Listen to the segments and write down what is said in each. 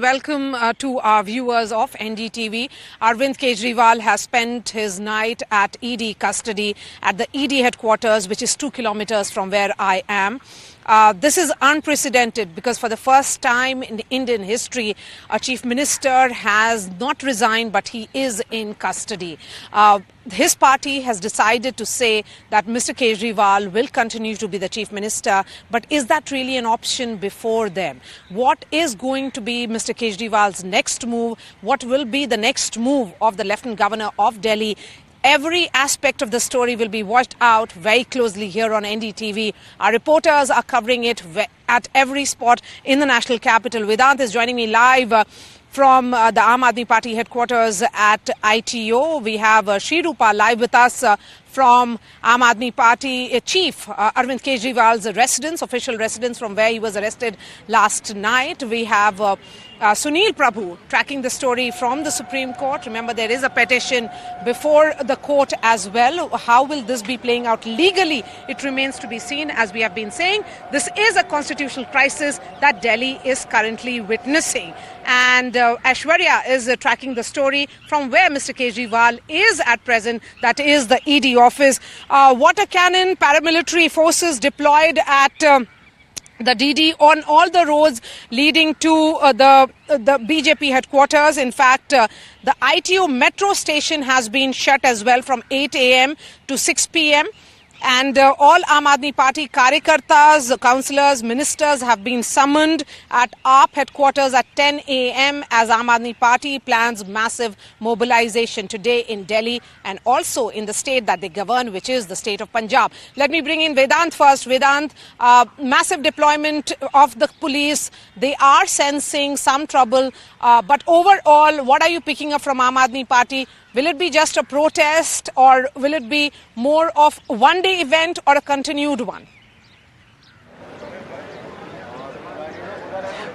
Welcome to our viewers of NDTV. Arvind Kejriwal has spent his night at ED custody at the ED headquarters, which is 2 kilometers from where I am. This is unprecedented because for the first time in Indian history, a chief minister has not resigned, but he is in custody. His party has decided to say that Mr Kejriwal will continue to be the chief minister, but is that really an option before them? What is going to be Mr Kejriwal's next move? What will be the next move of the Lieutenant Governor of Delhi? Every aspect of the story will be watched out very closely here on NDTV. Our reporters are covering it at every spot in the national capital. Vedant is joining me live from the Aam Aadmi Party headquarters at ITO. We have Shri Rupa live with us from Aam Aadmi Party Chief Arvind Kejriwal's residence, official residence from where he was arrested last night. We have Sunil Prabhu tracking the story from the Supreme Court. Remember, there is a petition before the court as well. How will this be playing out legally? It remains to be seen. As we have been saying, this is a constitutional crisis that Delhi is currently witnessing. And Aishwarya is tracking the story from where Mr Kejriwal is at present, that is the ED office. Water cannon, paramilitary forces deployed at the DD on all the roads leading to the BJP headquarters. In fact, the ITO metro station has been shut as well from 8 a.m. to 6 p.m. And all Aam Aadmi Party Karyakartas, councillors, ministers have been summoned at AAP headquarters at 10 a.m. as Aam Aadmi Party plans massive mobilization today in Delhi and also in the state that they govern, which is the state of Punjab. Let me bring in Vedant first. Vedant, massive deployment of the police. They are sensing some trouble. But overall, what are you picking up from Aam Aadmi Party? Will it be just a protest or will it be more of a one-day event or a continued one?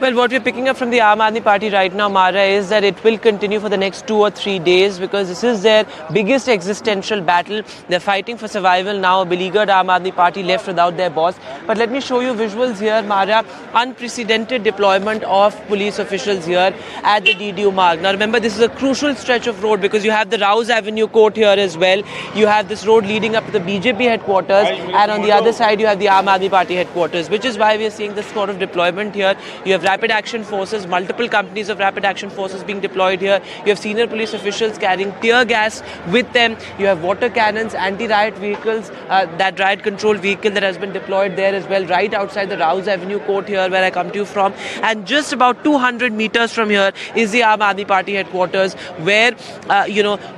Well, what we're picking up from the Aam Aadmi Party right now, Mara, is that it will continue for the next 2 or 3 days because this is their biggest existential battle. They're fighting for survival now. A beleaguered Aam Aadmi Party left without their boss. But let me show you visuals here, Mara. Unprecedented deployment of police officials here at the DDU Marg. Now, remember, this is a crucial stretch of road because you have the Rouse Avenue court here as well. You have this road leading up to the BJP headquarters. And on the other side, you have the Aam Aadmi Party headquarters, which is why we are seeing this sort of deployment here. You have rapid action forces, multiple companies of rapid action forces being deployed here. You have senior police officials carrying tear gas with them. You have water cannons, anti-riot vehicles, that riot control vehicle that has been deployed there as well, right outside the Rouse Avenue court here where I come to you from. And just about 200 meters from here is the Aam Aadmi Party headquarters where,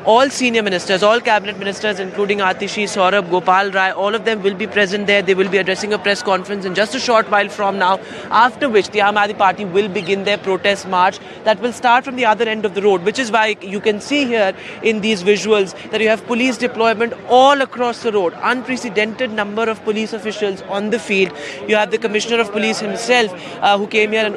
all senior ministers, all cabinet ministers, including Atishi, Saurabh, Gopal Rai, all of them will be present there. They will be addressing a press conference in just a short while from now, after which the Aam Aadmi Party will begin their protest march that will start from the other end of the road, which is why you can see here in these visuals that you have police deployment all across the road. Unprecedented number of police officials on the field. You have the Commissioner of Police himself who came here and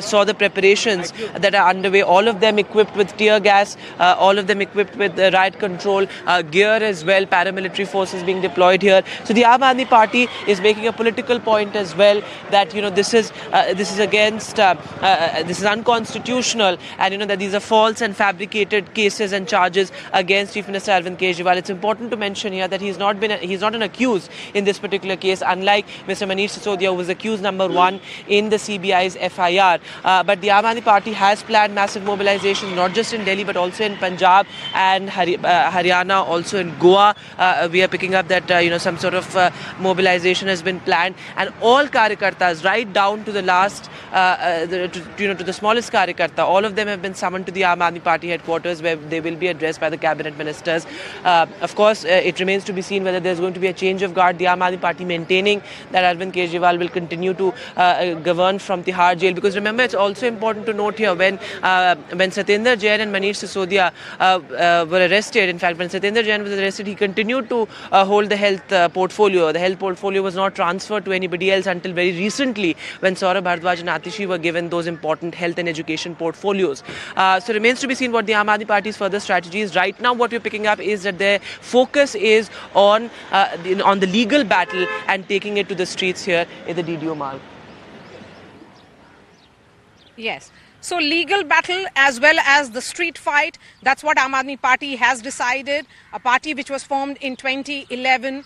saw the preparations that are underway. All of them equipped with tear gas, all of them equipped with riot control gear as well. Paramilitary forces being deployed here. So the Aam Aadmi Party is making a political point as well that this is against this is unconstitutional, and that these are false and fabricated cases and charges against Chief Minister Arvind Kejriwal. It's important to mention here that he's not an accused in this particular case, unlike Mr Manish Sisodia, who was accused number 1 in the CBI's FIR. But the Aam Aadmi Party has planned massive mobilization, not just in Delhi but also in Punjab and Haryana, also in Goa. We are picking up that some sort of mobilization has been planned, and all Karyakartas, right down to the last, to the smallest Karyakarta, all of them have been summoned to the Aam Aadmi Party headquarters where they will be addressed by the cabinet ministers. Of course, it remains to be seen whether there's going to be a change of guard. The Aam Aadmi Party maintaining that Arvind Kejriwal will continue to govern from Tihar jail, because remember, it's also important to note here when Satyendra Jain and Manish Sisodia were arrested. In fact, when Satyendra Jain was arrested, he continued to hold the health portfolio. The health portfolio was not transferred to anybody else until very recently, when Saurabh Bharadwaj and Atishi were given those important health and education portfolios. So it remains to be seen what the Aam Aadmi Party's further strategy is. Right now, what we're picking up is that their focus is on the legal battle and taking it to the streets here in the DDO Marg. Yes. So legal battle as well as the street fight, that's what Aam Aadmi Party has decided. A party which was formed in 2011,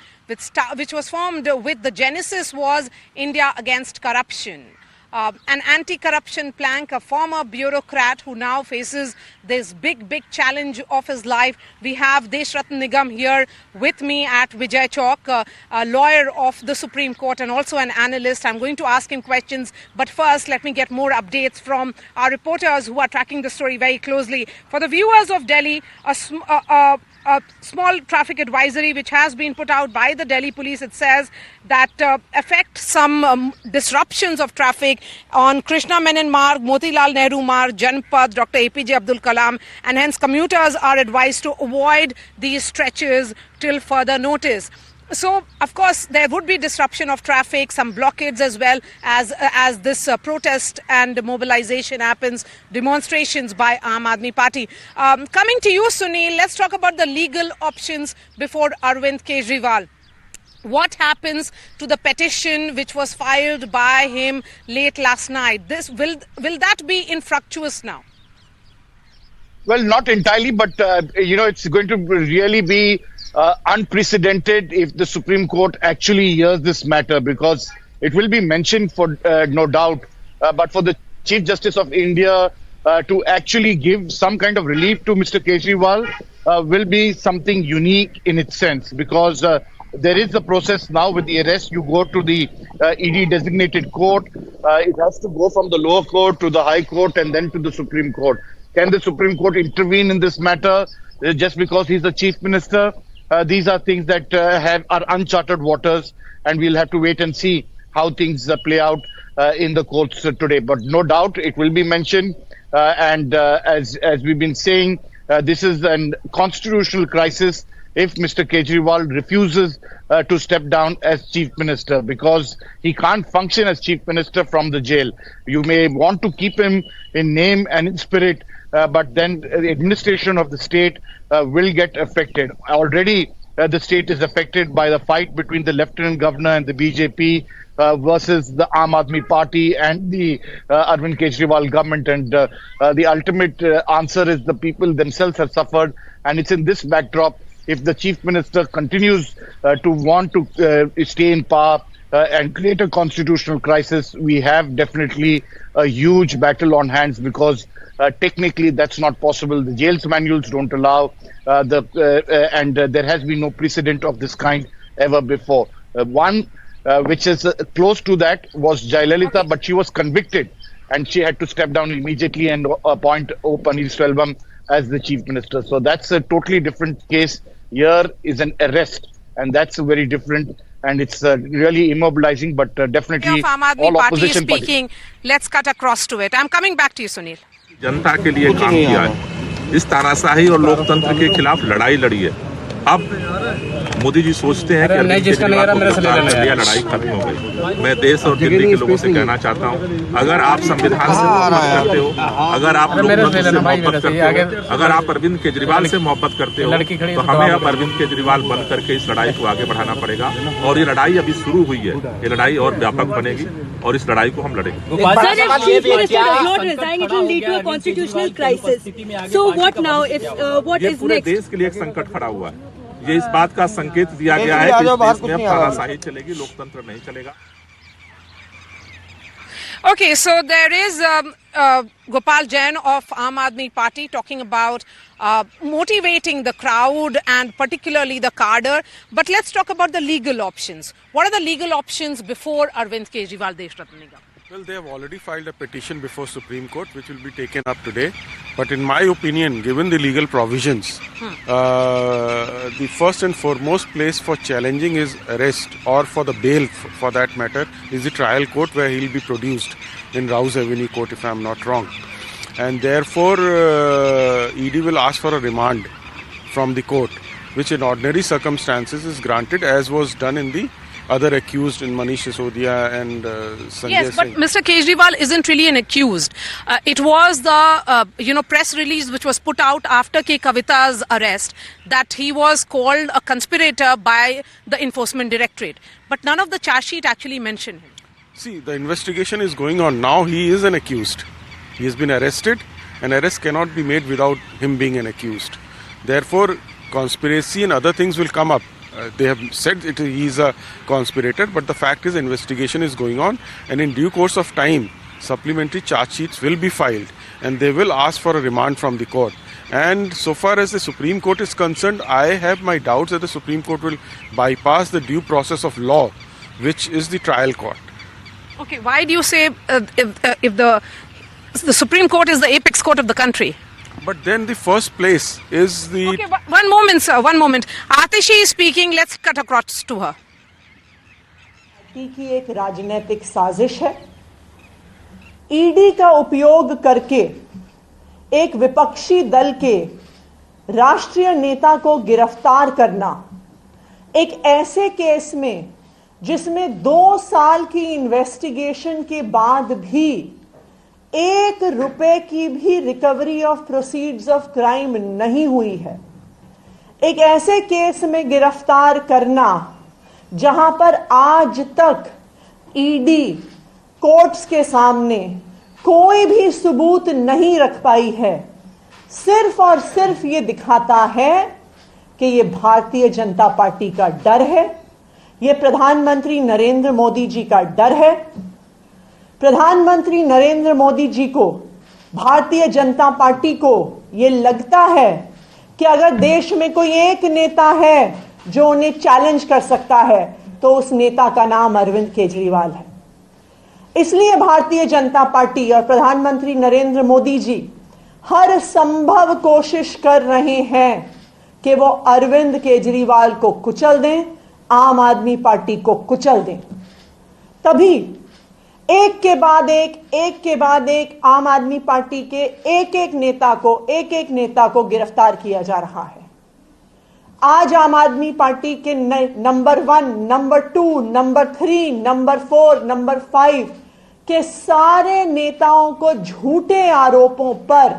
which was formed with the genesis was India Against Corruption. An anti-corruption plank, a former bureaucrat who now faces this big challenge of his life. We have Deshratn Nigam here with me at Vijay Chowk, a lawyer of the Supreme Court and also an analyst. I'm going to ask him questions, but first let me get more updates from our reporters who are tracking the story very closely. For the viewers of Delhi, a small traffic advisory which has been put out by the Delhi police. It says that affect some disruptions of traffic on Krishna Menon Marg, Motilal Nehru Marg, Janpad, Dr. APJ Abdul Kalam, and hence commuters are advised to avoid these stretches till further notice. So, of course, there would be disruption of traffic, some blockades as well as this protest and mobilization happens, demonstrations by Aam Aadmi Party. Coming to you, Sunil, let's talk about the legal options before Arvind Kejriwal. What happens to the petition which was filed by him late last night? This will that be infructuous now? Well, not entirely, but it's going to really be unprecedented if the Supreme Court actually hears this matter, because it will be mentioned for no doubt, but for the Chief Justice of India to actually give some kind of relief to Mr. Kejriwal will be something unique in its sense, because there is a process now with the arrest. You go to the ED designated court. It has to go from the lower court to the High Court and then to the Supreme Court. Can the Supreme Court intervene in this matter just because he's the Chief Minister? These are things that are uncharted waters, and we'll have to wait and see how things play out in the courts today. But no doubt it will be mentioned. And as we've been saying, this is a constitutional crisis if Mr. Kejriwal refuses to step down as Chief Minister, because he can't function as Chief Minister from the jail. You may want to keep him in name and in spirit, but then the administration of the state will get affected. Already the state is affected by the fight between the Lieutenant Governor and the BJP versus the Aam Aadmi Party and the Arvind Kejriwal government. And the ultimate answer is the people themselves have suffered. And it's in this backdrop, if the Chief Minister continues to want to stay in power and create a constitutional crisis, we have definitely a huge battle on hands, because technically that's not possible. The jail's manuals don't allow and there has been no precedent of this kind ever before. One which is close to that was Jayalalitha, but she was convicted and she had to step down immediately and appoint O. Paneerselvam as the Chief Minister. So that's a totally different case. Here is an arrest, and that's very different, and it's really immobilizing, but definitely Aam Aadmi all Party opposition speaking. Let's cut across to it. I'm coming back to you, Sunil. जनता के लिए काम किया है, इस तानाशाही और लोकतंत्र के खिलाफ लड़ाई लड़ी है। अब मोदी जी सोचते हैं कि अरविंद केजरीवाल को गिरफ्तार कर लिया, लड़ाई खत्म हो गई। मैं देश और दिल्ली के लोगों से कहना चाहता हूं, अगर आप संविधान से मोहब्बत करते हो, अगर आप लोकतंत्र से मोहब्बत करते हो, अगर आप अरविंद केजरीवाल से मोहब्बत करते हो, तो हमें अब अरविंद केजरीवाल बंद करके इस लड़ाई को आगे बढ़ाना पड़ेगा। और ये लड़ाई अभी शुरू हुई है, ये लड़ाई और व्यापक बनेगी और इस लड़ाई को हम लड़ेंगे। ये पूरे देश के लिए एक संकट खड़ा हुआ है। ये इस बात का संकेत दिया गया है कि इस देश में अब तानाशाही चलेगी, लोकतंत्र नहीं चलेगा। Okay, so there is Gopal Jain of Aam Aadmi Party talking about motivating the crowd and particularly the cadre. But let's talk about the legal options. What are the legal options before Arvind Kejriwal, Deshratn Nigam? Well, they have already filed a petition before Supreme Court, which will be taken up today. But in my opinion, given the legal provisions, the first and foremost place for challenging his arrest, or for the bail for that matter, is the trial court, where he will be produced in Rouse Avenue Court, if I am not wrong. And therefore, ED will ask for a remand from the court, which in ordinary circumstances is granted, as was done in the other accused in Manish Sisodia and Sanjay Singh. Yes, but Mr. Kejriwal isn't really an accused. It was the press release which was put out after K. Kavita's arrest that he was called a conspirator by the Enforcement Directorate. But none of the charge sheet actually mentioned him. See, the investigation is going on now. He is an accused. He has been arrested, and arrest cannot be made without him being an accused. Therefore, conspiracy and other things will come up. They have said he is a conspirator, but the fact is investigation is going on, and in due course of time, supplementary charge sheets will be filed, and they will ask for a remand from the court. And so far as the Supreme Court is concerned, I have my doubts that the Supreme Court will bypass the due process of law, which is the trial court. Okay, why do you say if the Supreme Court is the apex court of the country? But then the first place is the... Okay, one moment, sir, one moment. Atishi is speaking. Let's cut across to her. की एक राजनीतिक साजिश है। ED का उपयोग करके एक विपक्षी दल के राष्ट्रीय नेता को गिरफ्तार करना, एक ऐसे केस में जिसमें 2 साल की इन्वेस्टिगेशन के बाद भी 1 रुपए की भी recovery of proceeds of crime नहीं हुई है, एक ऐसे केस में गिरफ्तार करना जहां पर आज तक ईडी कोर्ट्स के सामने कोई भी सबूत नहीं रख पाई है, सिर्फ और सिर्फ ये दिखाता है कि ये भारतीय जनता पार्टी का डर है, ये प्रधानमंत्री नरेंद्र मोदी जी का डर है। प्रधानमंत्री नरेंद्र मोदी जी को, भारतीय जनता पार्टी को ये लगता है कि अगर देश में कोई एक नेता है जो उन्हें चैलेंज कर सकता है तो उस नेता का नाम अरविंद केजरीवाल है। इसलिए भारतीय जनता पार्टी और प्रधानमंत्री नरेंद्र मोदी जी हर संभव कोशिश कर रहे हैं कि वो अरविंद केजरीवाल को कुचल दें, आम आदमी पार्टी को कुचल दें। तभी एक के बाद एक आम आदमी पार्टी के एक एक नेता को गिरफ्तार किया जा रहा है। आज आम आदमी पार्टी के number 1, number 2, number 3, number 4, number 5 के सारे नेताओं को झूठे आरोपों पर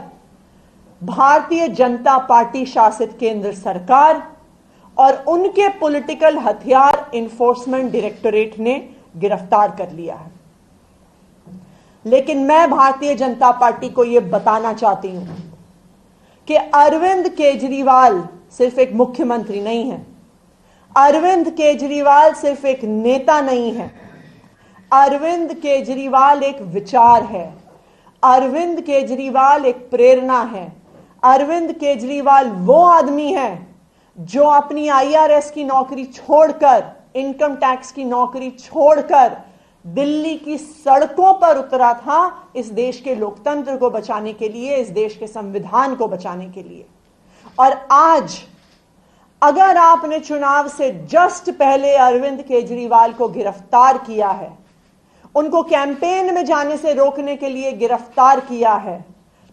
भारतीय जनता पार्टी शासित केंद्र सरकार और उनके पॉलिटिकल हथियार एनफोर्समेंट डायरेक्टोरेट ने गिरफ्तार कर लिया है। लेकिन मैं भारतीय जनता पार्टी को यह बताना चाहती हूं कि अरविंद केजरीवाल सिर्फ एक मुख्यमंत्री नहीं है, अरविंद केजरीवाल सिर्फ एक नेता नहीं है, अरविंद केजरीवाल एक विचार है, अरविंद केजरीवाल एक प्रेरणा है, अरविंद केजरीवाल वो आदमी है जो अपनी आईआरएस की नौकरी छोड़कर, इनकम टैक्स की नौकरी छोड़कर दिल्ली की सड़कों पर उतरा था इस देश के लोकतंत्र को बचाने के लिए, इस देश के संविधान को बचाने के लिए। और आज अगर आपने चुनाव से जस्ट पहले अरविंद केजरीवाल को गिरफ्तार किया है, उनको कैंपेन में जाने से रोकने के लिए गिरफ्तार किया है,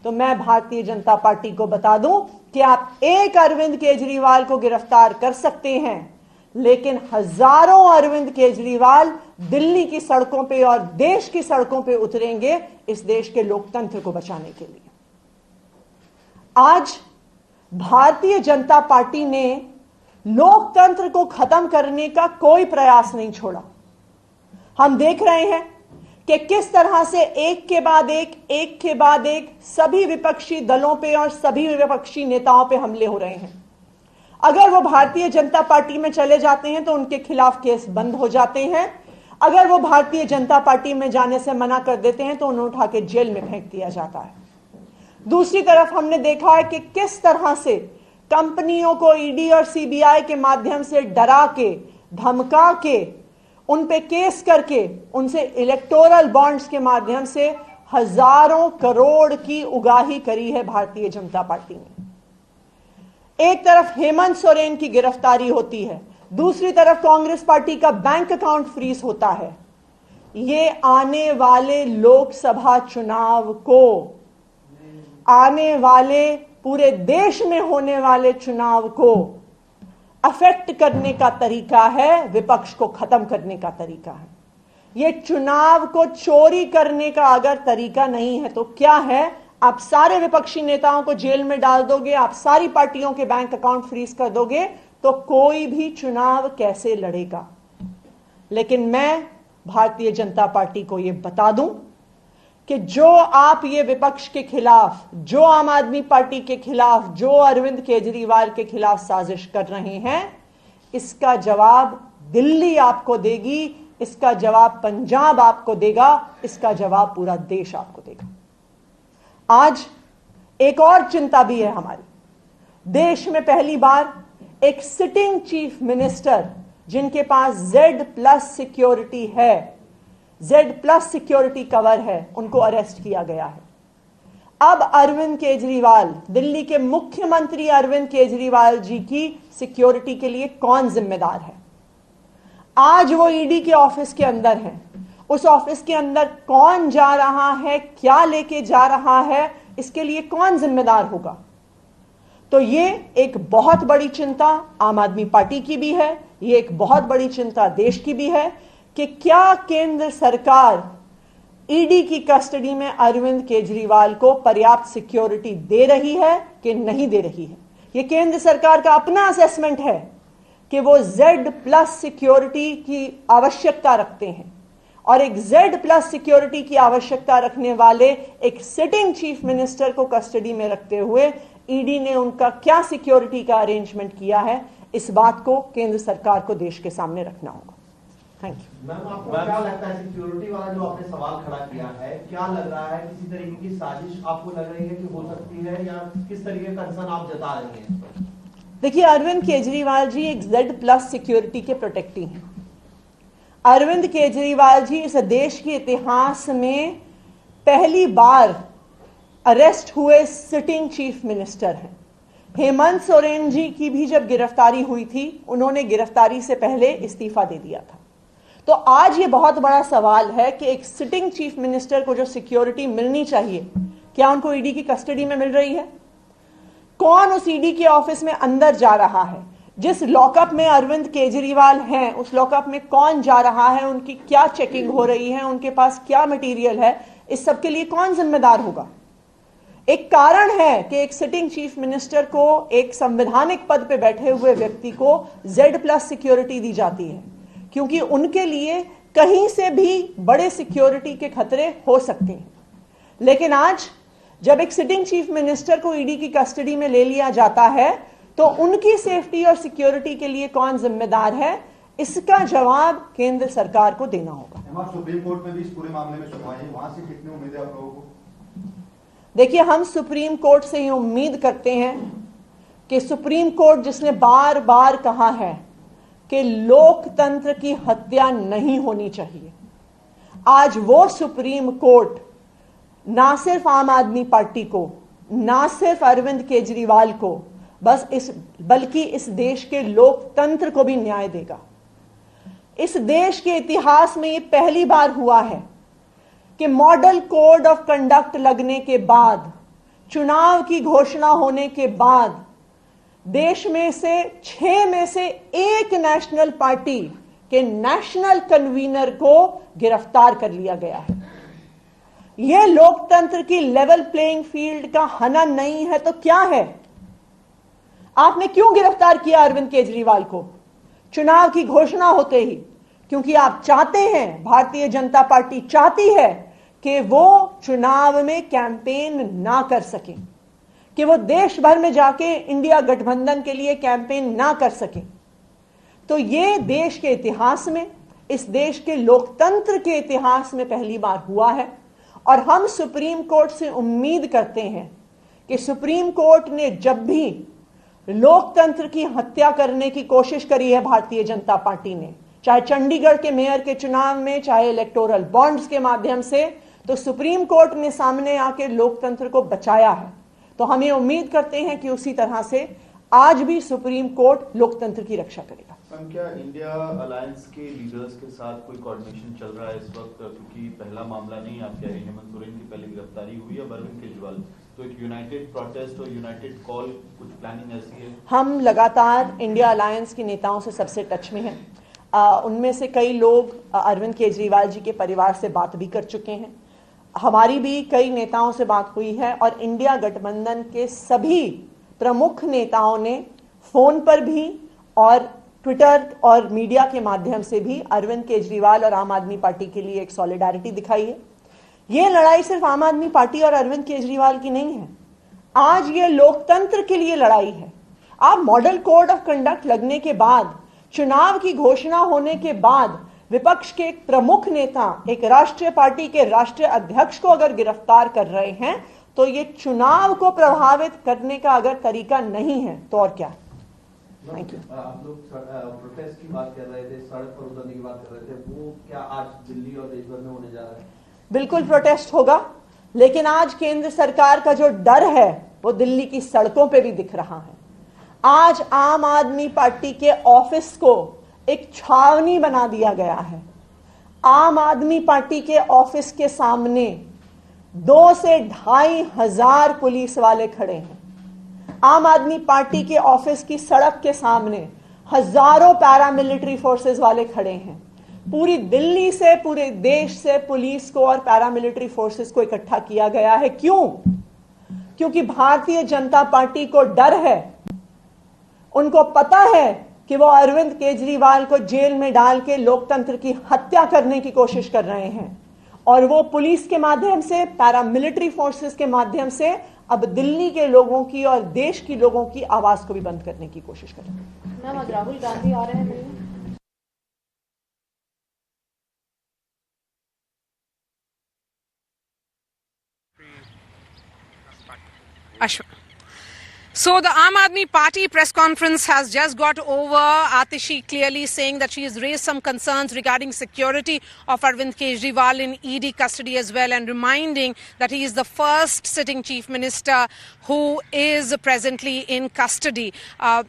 तो मैं भारतीय जनता पार्टी को बता दूं कि आप एक अरविंद केजरीवाल को गिरफ्तार कर सकते हैं, लेकिन हजारों अरविंद केजरीवाल दिल्ली की सड़कों पे और देश की सड़कों पे उतरेंगे इस देश के लोकतंत्र को बचाने के लिए। आज भारतीय जनता पार्टी ने लोकतंत्र को खत्म करने का कोई प्रयास नहीं छोड़ा। हम देख रहे हैं कि किस तरह से एक के बाद एक सभी विपक्षी दलों पे और सभी विपक्षी नेताओं पे हमले हो रहे हैं। अगर वो भारतीय जनता पार्टी में चले जाते हैं तो उनके खिलाफ केस बंद हो जाते हैं, अगर वो भारतीय जनता पार्टी में जाने से मना कर देते हैं तो उन्हें उठा के जेल में फेंक दिया जाता है। दूसरी तरफ हमने देखा है कि किस तरह से कंपनियों को ईडी और सीबीआई के माध्यम से डरा के, धमका के, उन पे केस करके उनसे इलेक्टोरल बॉन्ड्स के माध्यम से हजारों करोड़ की उगाही करी है भारतीय जनता पार्टी ने। एक तरफ हेमंत सोरेन की गिरफ्तारी होती है, दूसरी तरफ कांग्रेस पार्टी का बैंक अकाउंट फ्रीज होता है। ये आने वाले लोकसभा चुनाव को, आने वाले पूरे देश में होने वाले चुनाव को अफेक्ट करने का तरीका है, विपक्ष को खत्म करने का तरीका है। ये चुनाव को चोरी करने का अगर तरीका नहीं है तो क्या है? आप सारे विपक्षी नेताओं को जेल में डाल दोगे, आप सारी पार्टियों के बैंक अकाउंट फ्रीज कर दोगे तो कोई भी चुनाव कैसे लड़ेगा? लेकिन मैं भारतीय जनता पार्टी को यह बता दूं कि जो आप ये विपक्ष के खिलाफ, जो आम आदमी पार्टी के खिलाफ, जो अरविंद केजरीवाल के खिलाफ साजिश कर रहे हैं, इसका जवाब दिल्ली आपको देगी, इसका जवाब पंजाब आपको देगा, इसका जवाब पूरा देश आपको देगा। आज एक और चिंता भी है हमारी। देश में पहली बार एक सिटिंग चीफ मिनिस्टर जिनके पास Z+ सिक्योरिटी है, Z+ सिक्योरिटी कवर है, उनको अरेस्ट किया गया है। अब अरविंद केजरीवाल, दिल्ली के मुख्यमंत्री अरविंद केजरीवाल जी की सिक्योरिटी के लिए कौन जिम्मेदार है? आज वो ईडी के ऑफिस के अंदर है। उस ऑफिस के अंदर कौन जा रहा है, क्या लेके जा रहा है, इसके लिए कौन जिम्मेदार होगा? तो ये एक बहुत बड़ी चिंता आम आदमी पार्टी की भी है, ये एक बहुत बड़ी चिंता देश की भी है कि क्या केंद्र सरकार ईडी की कस्टडी में अरविंद केजरीवाल को पर्याप्त सिक्योरिटी दे रही है कि नहीं दे रही है। ये केंद्र सरकार का अपना असेसमेंट है कि वो Z+ सिक्योरिटी की आवश्यकता रखते हैं, और एक Z+ सिक्योरिटी की आवश्यकता रखने वाले एक सिटिंग चीफ मिनिस्टर को कस्टडी में रखते हुए ईडी ने उनका क्या सिक्योरिटी का अरेंजमेंट किया है, इस बात को केंद्र सरकार को देश के सामने रखना होगा। Thank you. मैम, आपको क्या लगता है सिक्योरिटी वाला जो आपने सवाल खड़ा किया है, क्या लग रहा है, किसी तरीके की साजिश आपको लग रही है कि हो सकती है, या किस तरीके का कंसर्न आप जता रही हैं? देखिए, अरविंद केजरीवाल जी एक Z+ सिक्योरिटी के प्रोटेक्टी हैं। अरविंद केजरीवाल जी इस देश के इतिहास में पहली बार अरेस्ट हुए सिटिंग चीफ मिनिस्टर हैं। हेमंत सोरेन जी की भी जब गिरफ्तारी हुई थी, उन्होंने गिरफ्तारी से पहले इस्तीफा दे दिया था। तो आज ये बहुत बड़ा सवाल है कि एक सिटिंग चीफ मिनिस्टर को जो सिक्योरिटी मिलनी चाहिए, क्या उनको ईडी की कस्टडी में मिल रही है? कौन उस ईडी के ऑफिस में अंदर जा रहा है? जिस लॉकअप में अरविंद केजरीवाल हैं, उस लॉकअप में कौन जा रहा है, उनकी क्या चेकिंग हो रही है, उनके पास क्या मटेरियल है, इस सब के लिए कौन जिम्मेदार होगा? एक कारण है कि एक सिटिंग चीफ मिनिस्टर को, एक संवैधानिक पद पे बैठे हुए व्यक्ति को Z+ सिक्योरिटी दी जाती है, क्योंकि उनके लिए कहीं से भी बड़े सिक्योरिटी के खतरे हो सकते हैं। लेकिन आज जब एक सिटिंग चीफ मिनिस्टर को ईडी की कस्टडी में ले लिया जाता है, तो उनकी सेफ्टी और सिक्योरिटी के लिए कौन जिम्मेदार है, इसका जवाब केंद्र सरकार को देना होगा। सुप्रीम कोर्ट में भी इस पूरे मामले में सुनवाई है, वहां से कितनी उम्मीद है आप लोगों को? देखिए, हम सुप्रीम कोर्ट से ये उम्मीद करते हैं कि सुप्रीम कोर्ट जिसने बार बार कहा है कि लोकतंत्र की हत्या नहीं होनी चाहिए, आज वो सुप्रीम कोर्ट ना सिर्फ आम आदमी पार्टी को, ना सिर्फ अरविंद केजरीवाल को, बल्कि इस देश के लोकतंत्र को भी न्याय देगा। इस देश के इतिहास में ये पहली बार हुआ है कि मॉडल कोड ऑफ कंडक्ट लगने के बाद, चुनाव की घोषणा होने के बाद, देश में से 6 में से 1 नेशनल पार्टी के नेशनल कन्वीनर को गिरफ्तार कर लिया गया है। यह लोकतंत्र की लेवल प्लेइंग फील्ड का हनन नहीं है तो क्या है? आपने क्यों गिरफ्तार किया अरविंद केजरीवाल को चुनाव की घोषणा होते ही? क्योंकि आप चाहते हैं, भारतीय जनता पार्टी चाहती है कि वो चुनाव में कैंपेन ना कर सकें, कि वो देश भर में जाके इंडिया गठबंधन के लिए कैंपेन ना कर सकें। तो ये देश के इतिहास में, इस देश के लोकतंत्र के इतिहास में पहली बार हुआ है, और हम सुप्रीम कोर्ट से उम्मीद करते हैं कि सुप्रीम कोर्ट ने जब भी लोकतंत्र की हत्या करने की कोशिश करी है भारतीय जनता पार्टी ने, चाहे चंडीगढ़ के मेयर के चुनाव में, चाहे इलेक्टोरल बॉन्ड्स के माध्यम से, तो सुप्रीम कोर्ट ने सामने आकर लोकतंत्र को बचाया है। तो हम ये उम्मीद करते हैं कि उसी तरह से आज भी सुप्रीम कोर्ट लोकतंत्र की रक्षा करेगा। क्या इंडिया अलायंस के लीडर्स के साथ कोई कोऑर्डिनेशन चल रहा है इस वक्त? क्योंकि पहला मामला नहीं, आप कह रहे हैं हेमंत सोरेन की पहले गिरफ्तारी हुई है, अरविंद केजरीवाल, तो एक यूनाइटेड प्रोटेस्ट और यूनाइटेड कॉल, कुछ प्लानिंग ऐसी है? हम लगातार इंडिया अलायंस के नेताओं से सबसे टच में हैं। उनमें से कई लोग अरविंद केजरीवाल जी के परिवार से बात भी कर चुके हैं। हमारी भी कई नेताओं से बात हुई है, और इंडिया गठबंधन के सभी प्रमुख नेताओं ने फोन पर भी और ट्विटर और मीडिया के माध्यम से भी अरविंद केजरीवाल और आम आदमी पार्टी के लिए एक सॉलिडारिटी दिखाई है। ये लड़ाई सिर्फ आम आदमी पार्टी और अरविंद केजरीवाल की नहीं है, आज ये लोकतंत्र के लिए लड़ाई है। आप मॉडल कोड ऑफ कंडक्ट लगने के बाद, चुनाव की घोषणा होने के बाद विपक्ष के एक प्रमुख नेता, एक राष्ट्रीय पार्टी के राष्ट्रीय अध्यक्ष को अगर गिरफ्तार कर रहे हैं तो ये चुनाव को प्रभावित करने का अगर तरीका नहीं है तो और क्या। Thank you. आप लोग प्रोटेस्ट की बात कर रहे थे, सड़क पर उतरने की बात कर रहे थे, वो क्या आज दिल्ली और देश भर में होने जा रहा है? बिल्कुल प्रोटेस्ट होगा, लेकिन आज केंद्र सरकार का जो डर है वो दिल्ली की सड़कों पे भी दिख रहा है। आज आम आदमी पार्टी के ऑफिस को एक छावनी बना दिया गया है। आम आदमी पार्टी के ऑफिस के सामने 2 से 2,500 पुलिस वाले खड़े हैं। आम आदमी पार्टी के ऑफिस की सड़क के सामने हजारों पैरामिलिट्री फोर्सेस वाले खड़े हैं। पूरी दिल्ली से, पूरे देश से पुलिस को और पैरामिलिट्री फोर्सेस को इकट्ठा किया गया है। क्यों? क्योंकि भारतीय जनता पार्टी को डर है, उनको पता है कि वो अरविंद केजरीवाल को जेल में डाल के लोकतंत्र की हत्या करने की कोशिश कर रहे हैं, और वो पुलिस के माध्यम से, पैरामिलिट्री फोर्सेस के माध्यम से अब दिल्ली के लोगों की और देश की लोगों की आवाज को भी बंद करने की कोशिश कर रहे हैं। मैम, आज राहुल गांधी आ रहे हैं। So the Aam Aadmi Party press conference has just got over. Atishi clearly saying that she has raised some concerns regarding security of Arvind Kejriwal in ED custody as well, and reminding that he is the first sitting Chief Minister who is presently in custody,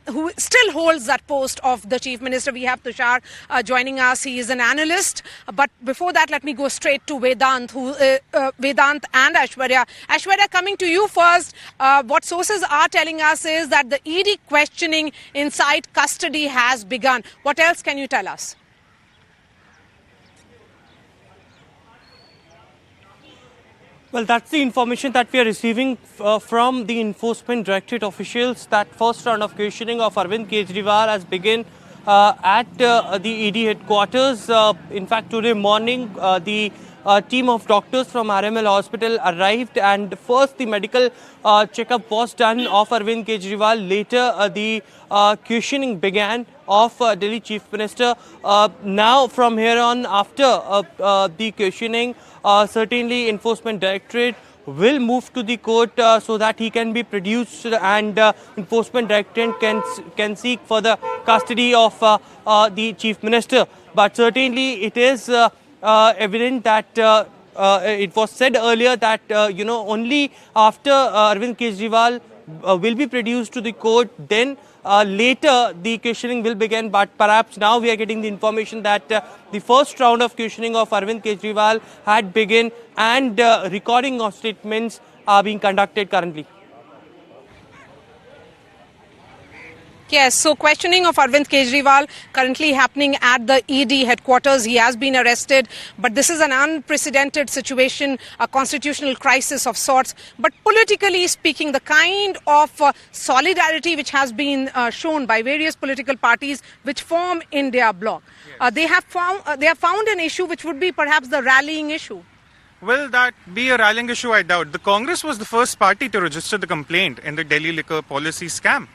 who still holds that post of the Chief Minister. We have Tushar joining us. He is an analyst. But before that, let me go straight to Vedant, Vedant and Aishwarya. Aishwarya, coming to you first. What sources are telling us is that the ED questioning inside custody has begun. What else can you tell us? Well, that's the information that we are receiving from the Enforcement Directorate officials, that first round of questioning of Arvind Kejriwal has begun at the ED headquarters. In fact, today morning, the team of doctors from RML Hospital arrived, and first the medical checkup was done of Arvind Kejriwal. Later, the questioning began of Delhi Chief Minister. Now, from here on, after the questioning, certainly Enforcement Directorate will move to the court so that he can be produced, and Enforcement Directorate can seek further custody of the Chief Minister. But certainly it is evident that it was said earlier that only after Arvind Kejriwal will be produced to the court, then later the questioning will begin. But perhaps now we are getting the information that the first round of questioning of Arvind Kejriwal had begun, and recording of statements are being conducted currently. Yes, so questioning of Arvind Kejriwal currently happening at the ED headquarters. He has been arrested, but this is an unprecedented situation, a constitutional crisis of sorts. But politically speaking, the kind of solidarity which has been shown by various political parties which form India bloc, they have found an issue which would be perhaps the rallying issue. Will that be a rallying issue? I doubt. The Congress was the first party to register the complaint in the Delhi liquor policy scam.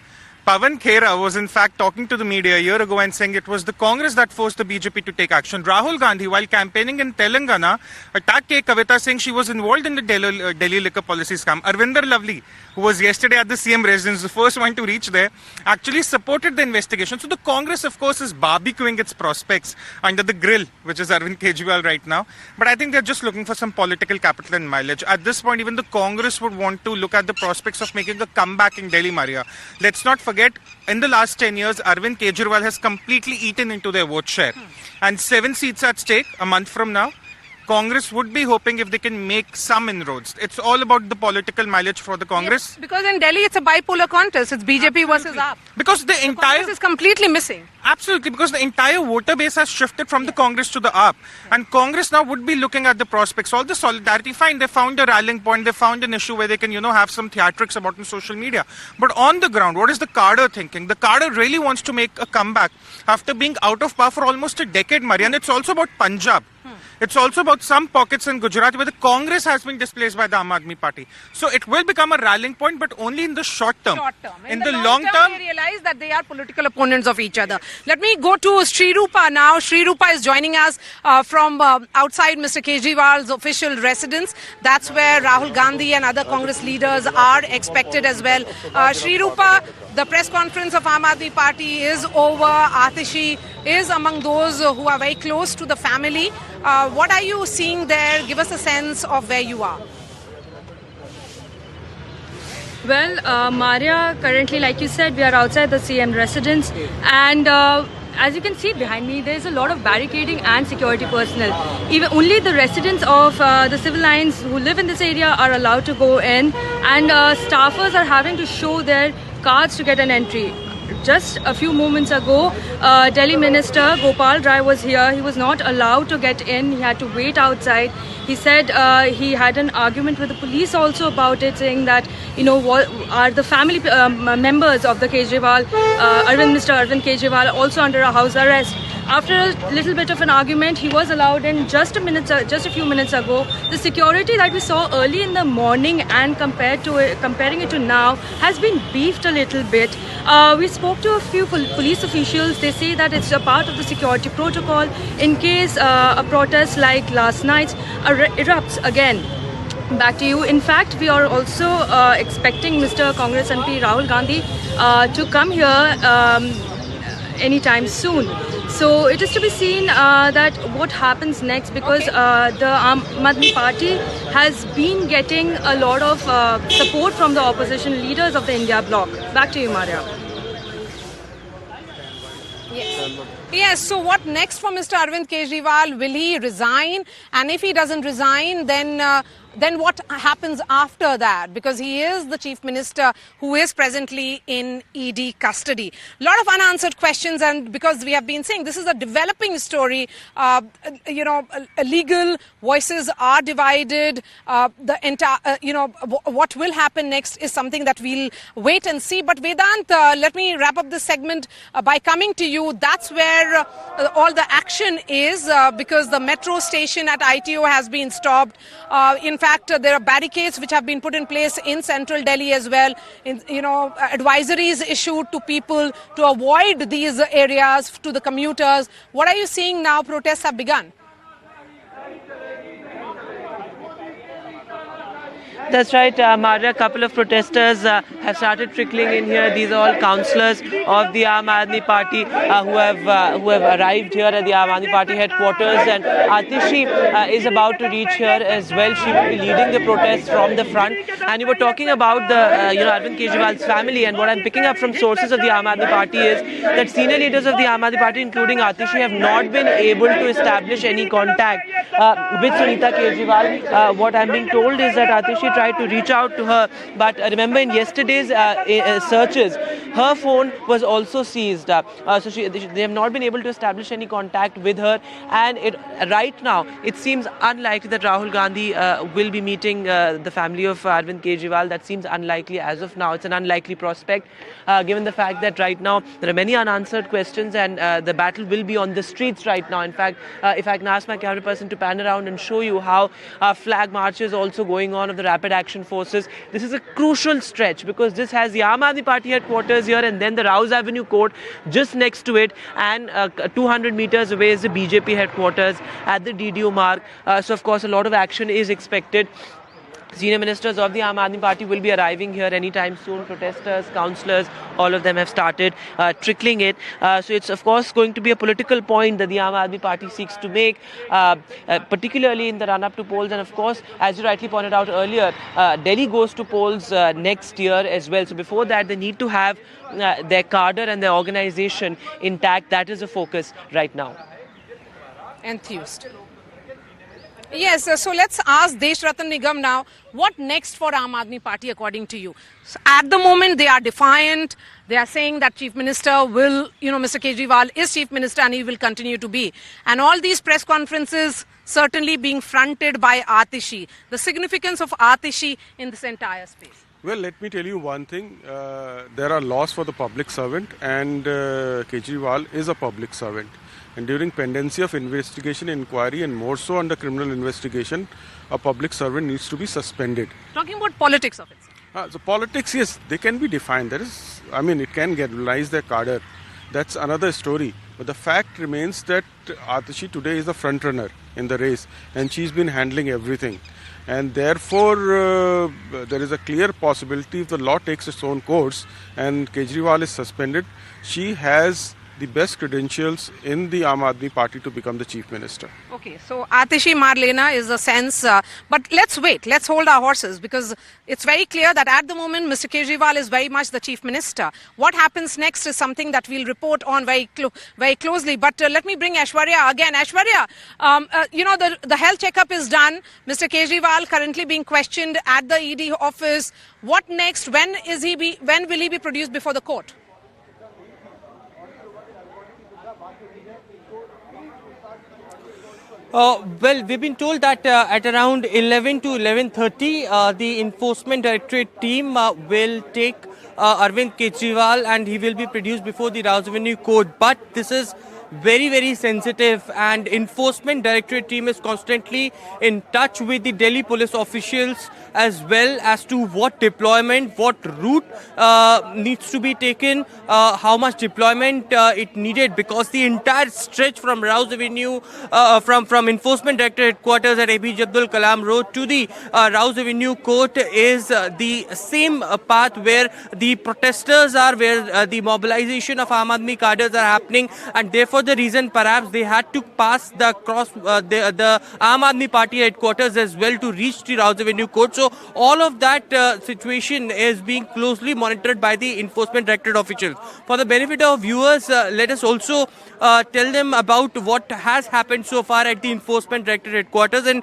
Pawan Khera was in fact talking to the media a year ago and saying it was the Congress that forced the BJP to take action. Rahul Gandhi, while campaigning in Telangana, attacked Kavita saying she was involved in the Delhi liquor policy scam. Arvinder Lovely, who was yesterday at the CM residence, the first one to reach there, actually supported the investigation. So the Congress, of course, is barbecuing its prospects under the grill, which is Arvind Kejriwal right now. But I think they're just looking for some political capital and mileage. At this point, even the Congress would want to look at the prospects of making a comeback in Delhi, Maria. Let's not forget, in the last 10 years, Arvind Kejriwal has completely eaten into their vote share. And 7 seats at stake a month from now. Congress would be hoping if they can make some inroads. It's all about the political mileage for the Congress. Yes, because in Delhi it's a bipolar contest. It's BJP versus AAP. Because the entire Congress is completely missing. Absolutely, because the entire voter base has shifted from the Congress to the AAP. And Congress now would be looking at the prospects. All the solidarity, fine, they found a rallying point, they found an issue where they can, have some theatrics about on social media. But on the ground, what is the cadre thinking? The cadre really wants to make a comeback after being out of power for almost a decade, Maria. And it's also about Punjab. It's also about some pockets in Gujarat where the Congress has been displaced by the Aam Aadmi Party. So it will become a rallying point, but only in the short term. In the long term, they realize that they are political opponents of each other. Let me go to Sri Rupa now. Sri Rupa is joining us from outside Mr. Kejriwal's official residence. That's where Rahul Gandhi and other Congress leaders are expected as well. Sri Rupa, the press conference of Aam Aadmi Party is over. Atishi is among those who are very close to the family. What are you seeing there? Give us a sense of where you are. Well, Maria, currently, like you said, we are outside the CM residence, and as you can see behind me, there is a lot of barricading and security personnel. Even only the residents of the civil lines who live in this area are allowed to go in, and staffers are having to show their cards to get an entry. Just a few moments ago, Delhi Minister Gopal Rai was here. He was not allowed to get in. He had to wait outside. He said he had an argument with the police also about it, saying that, you know, what are the family members of the Kejriwal, Mr. Arvind Kejriwal, also under a house arrest. After a little bit of an argument, he was allowed in just a few minutes ago. The security that we saw early in the morning and comparing it to now has been beefed a little bit. We spoke to a few police officials. They say that it's a part of the security protocol in case a protest like last night's erupts again. Back to you. In fact, we are also expecting Mr. Congress MP Rahul Gandhi to come here anytime soon. So it is to be seen that what happens next, because the Aam Aadmi Party has been getting a lot of support from the opposition leaders of the India bloc. Back to you, Maria. Yes, so what next for Mr. Arvind Kejriwal? Will he resign? And if he doesn't resign, then what happens after that? Because he is the Chief Minister who is presently in ED custody. A lot of unanswered questions, and because we have been saying this is a developing story, legal voices are divided. The entire, what will happen next is something that we'll wait and see. But Vedant, let me wrap up this segment by coming to you. That's where all the action is, because the metro station at ITO has been stopped. In fact, there are barricades which have been put in place in central Delhi as well. Advisories issued to people to avoid these areas, to the commuters. What are you seeing now? Protests have begun. That's right, Maria. A couple of protesters have started trickling in here. These are all councillors of the Aam Aadmi Party who have arrived here at the Aam Aadmi Party headquarters, and Atishi is about to reach here as well. She will be leading the protest from the front. And you were talking about the Arvind Kejriwal's family, and what I'm picking up from sources of the Aam Aadmi Party is that senior leaders of the Aam Aadmi Party, including Atishi, have not been able to establish any contact with Sunita Kejriwal. What I'm being told is that Atishi tried to reach out to her, but remember in yesterday's searches, her phone was also seized. So they have not been able to establish any contact with her, and right now it seems unlikely that Rahul Gandhi will be meeting the family of Arvind Kejriwal. That seems unlikely as of now. It's an unlikely prospect, given the fact that right now there are many unanswered questions, and the battle will be on the streets right now. In fact, if I can ask my camera person to pan around and show you how flag marches also going on of the Rapid Action Forces. This is a crucial stretch because this has the Aam Aadmi Party headquarters here, and then the Rouse Avenue Court just next to it, and 200 meters away is the BJP headquarters at the DDO mark. So of course a lot of action is expected. Senior ministers of the Aam Aadmi Party will be arriving here anytime soon. Protesters, councillors, all of them have started trickling it. So it's of course going to be a political point that the Aam Aadmi Party seeks to make, particularly in the run-up to polls. And of course, as you rightly pointed out earlier, Delhi goes to polls next year as well. So before that, they need to have their cadre and their organisation intact. That is the focus right now. Enthused. Yes, so let's ask Desh Ratan Nigam now, what next for Aam Aadmi Party according to you? So at the moment, they are defiant. They are saying that Chief Minister will, Mr. Kejriwal is Chief Minister and he will continue to be. And all these press conferences certainly being fronted by Atishi. The significance of Atishi in this entire space. Well, let me tell you one thing. There are laws for the public servant, and Kejriwal is a public servant. And during pendency of investigation, inquiry, and more so under criminal investigation, a public servant needs to be suspended. Talking about politics of it. So politics, yes, they can be defined. It can galvanize their cadre. That's another story. But the fact remains that Atishi today is the front runner in the race, and she's been handling everything. And therefore, there is a clear possibility if the law takes its own course and Kejriwal is suspended, she has the best credentials in the Aam Aadmi Party to become the Chief Minister. Okay, so Atishi Marlena is the sense, but let's wait, let's hold our horses, because it's very clear that at the moment Mr Kejriwal is very much the Chief Minister. What happens next is something that we'll report on very closely. But let me bring Aishwarya again. Aishwarya, the health checkup is done. Mr Kejriwal currently being questioned at the ED office. What next? When will he be produced before the court? Well, we've been told that at around 11 to 11:30, the Enforcement Directorate team will take Arvind Kejriwal and he will be produced before the Rouse Avenue Court. But this is very, very sensitive, and Enforcement Directorate team is constantly in touch with the Delhi police officials as well as to what deployment, what route needs to be taken, how much deployment it needed, because the entire stretch from Rouse Avenue, from Enforcement Directorate headquarters at APJ Abdul Kalam Road to the Rouse Avenue Court is the same path where the protesters are, where the mobilization of Aam Aadmi cadres are happening, and therefore the reason perhaps they had to pass the Aam Aadmi Party headquarters as well to reach the Rouse Avenue Court. So all of that situation is being closely monitored by the Enforcement Directorate officials. For the benefit of viewers, let us also tell them about what has happened so far at the Enforcement Directorate headquarters, and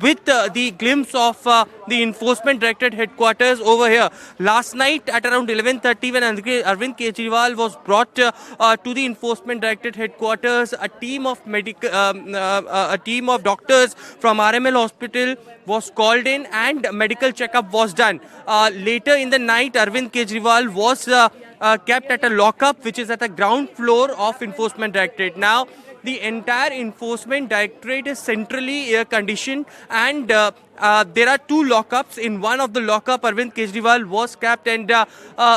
with the glimpse of the Enforcement Directorate headquarters over here. Last night at around 11:30, when Arvind Kejriwal was brought to the Enforcement Directorate headquarters, a team of doctors from RML Hospital was called in and medical checkup was done. Later in the night, Arvind Kejriwal was kept at a lockup which is at the ground floor of Enforcement Directorate. Now, the entire Enforcement Directorate is centrally air conditioned, and there are two lockups. In one of the lockup, Arvind Kejriwal was kept, and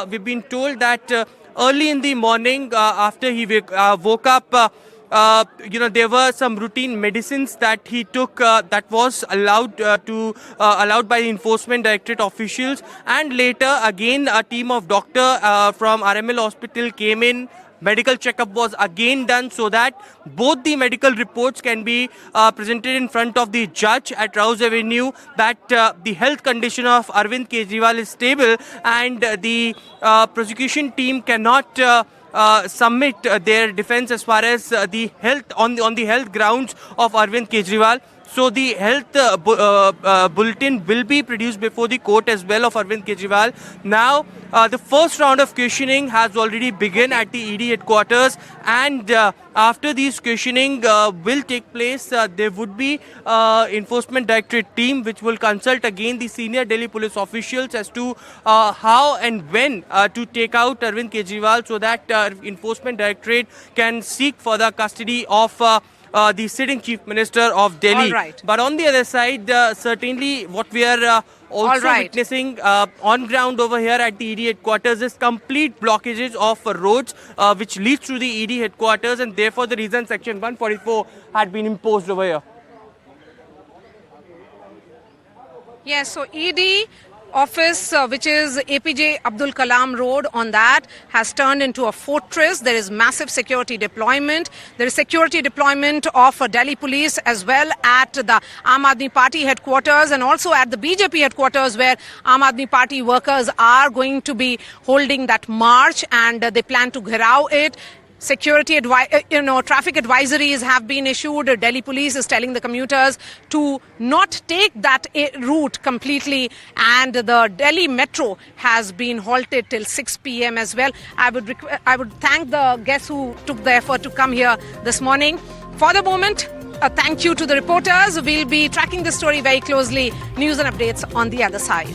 we've been told that early in the morning, after he woke up, there were some routine medicines that he took that was allowed by the Enforcement Directorate officials, and later again a team of doctor from RML Hospital came in. Medical checkup was again done so that both the medical reports can be presented in front of the judge at Rouse Avenue, that the health condition of Arvind Kejriwal is stable, and the prosecution team cannot submit their defense as far as the health on the health grounds of Arvind Kejriwal. So the health bulletin will be produced before the court as well of Arvind Kejriwal. Now, the first round of questioning has already begun at the ED headquarters, and after these questioning will take place, there would be Enforcement Directorate team which will consult again the senior Delhi police officials as to how and when to take out Arvind Kejriwal, so that Enforcement Directorate can seek further custody of the sitting Chief Minister of Delhi. All right. But on the other side, certainly what we are also witnessing on ground over here at the ED headquarters is complete blockages of roads which leads to the ED headquarters, and therefore the reason Section 144 had been imposed over here. Yes, so ED office, which is APJ Abdul Kalam Road, on that has turned into a fortress. There is massive security deployment. There is security deployment of Delhi police as well at the Aam Aadmi Party headquarters, and also at the BJP headquarters, where Aam Aadmi Party workers are going to be holding that march, and they plan to gherao it. Security, traffic advisories have been issued. Delhi police is telling the commuters to not take that route completely, and the Delhi metro has been halted till 6 p.m. as well. I would thank the guests who took the effort to come here this morning. For the moment, a thank you to the reporters. We'll be tracking this story very closely. News and updates on the other side.